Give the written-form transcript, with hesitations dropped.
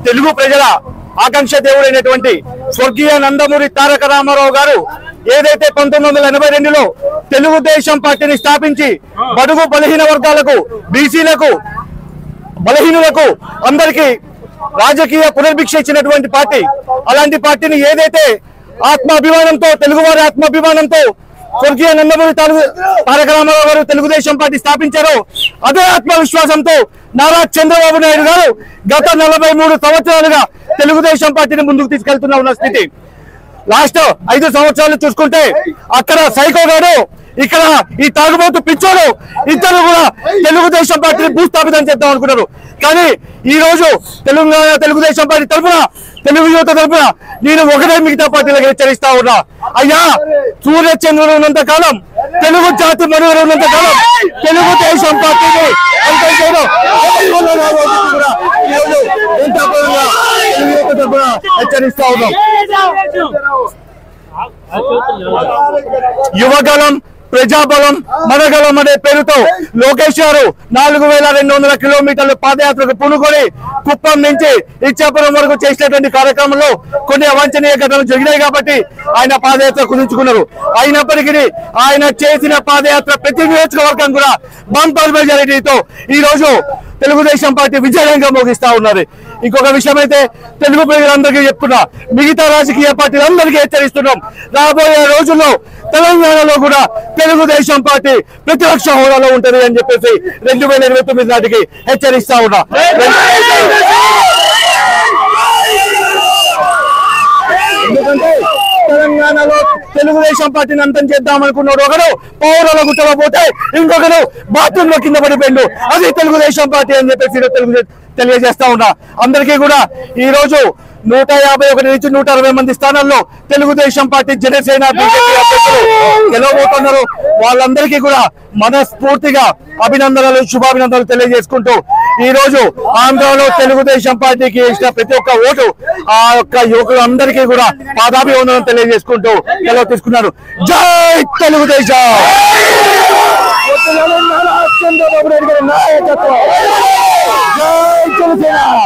తెలుగు ప్రజల ఆకాంక్ష దేవుడైనటువంటి స్వర్గీయ నందమూరి తారక రామారావు గారు ఏదైతే 1982లో తెలుగుదేశం పార్టీని స్థాపించి బడుగు బలహీన వర్గాలకు, బీసీలకు, బలహీనులకు అందరికీ రాజకీయ పునర్భిక్ష ఇచ్చినటువంటి పార్టీ. అలాంటి పార్టీని ఏదైతే ఆత్మాభిమానంతో, తెలుగువారి ఆత్మాభిమానంతో స్వర్గీయ నందమూరి తారక రామారావు గారు తెలుగుదేశం పార్టీ స్థాపించారో అదే ఆత్మవిశ్వాసంతో నారా చంద్రబాబు నాయుడు గారు గత 43 సంవత్సరాలుగా తెలుగుదేశం పార్టీని ముందుకు తీసుకెళ్తున్న స్థితి. లాస్ట్ 5 సంవత్సరాలు చూసుకుంటే అక్కడ సైకో గారు, ఇక్కడ ఈ తాగుబోతు పిచ్చోడు ఇద్దరు కూడా తెలుగుదేశం పార్టీని భూస్థాపితం చేద్దాం అనుకున్నారు. కానీ ఈ రోజు తెలుగుదేశం పార్టీ తరఫున, తెలుగు యువత తరఫున నేను ఒకటే మిగతా పార్టీలకు హెచ్చరిస్తా ఉన్నా. అయ్యా, సూర్యచంద్రుడు ఉన్నంత కాలం, తెలుగు జాతి మనుగడ ఉన్నంత కాలం తెలుగుదేశం పార్టీని హెచ్చరిస్తా ఉన్నాం. యువగలం, ప్రజాబలం, మనగలం అనే పేరుతో లోకేష్ గారు 4200 కిలోమీటర్ల పాదయాత్రకు పూనుకొని కుప్పం నుంచి ఇచ్చాపురం వరకు చేసినటువంటి కార్యక్రమంలో కొన్ని అవాంఛనీయ ఘటనలు జరిగినాయి కాబట్టి ఆయన పాదయాత్ర కుదుర్చుకున్నారు. అయినప్పటికీ ఆయన చేసిన పాదయాత్ర ప్రతి నియోజకవర్గం కూడా బంపర్ మెజారిటీతో ఈ రోజు తెలుగుదేశం పార్టీ విజయంగా ముగిస్తా ఉన్నారు. ఇంకొక విషయం అయితే తెలుగు ప్రజలందరికీ చెప్తున్నా, మిగతా రాజకీయ పార్టీలందరికీ హెచ్చరిస్తున్నాం, రాబోయే రోజుల్లో తెలంగాణలో కూడా తెలుగుదేశం పార్టీ ప్రతిపక్ష హోదాలో ఉంటుంది అని చెప్పేసి 2029 నాటికి హెచ్చరిస్తా ఉన్నా. ఎందుకంటే తెలంగాణలో తెలుగుదేశం పార్టీని అంతం చేద్దాం అనుకున్నాడు ఒకడు, పౌరుల గుట్టలో పోతే ఇంకొకరు బాత్రూమ్ లో కింద పడిపోయిండు. అది తెలుగుదేశం పార్టీ అని చెప్పేసి తెలియజేస్తా ఉన్నా. అందరికీ కూడా ఈ రోజు 151 నుంచి 160 మంది స్థానాల్లో తెలుగుదేశం పార్టీ, జనసేన, బీజేపీ అభ్యర్థులు గెలవబోతున్నారు. వాళ్ళందరికీ కూడా మనస్ఫూర్తిగా అభినందనలు, శుభాభినందనలు తెలియజేసుకుంటూ ఈ రోజు ఆంధ్రలో తెలుగుదేశం పార్టీకి ఇచ్చిన ప్రతి ఒక్క ఓటు ఆ యొక్క యువకులందరికీ కూడా పాదాభివందనం తెలియజేసుకుంటూ సెలవు తీసుకున్నారు. జై తెలుగుదేశం, చంద్రబాబు నాయుడు గారి నాయకత్వం, జై తెలుగుదేశం.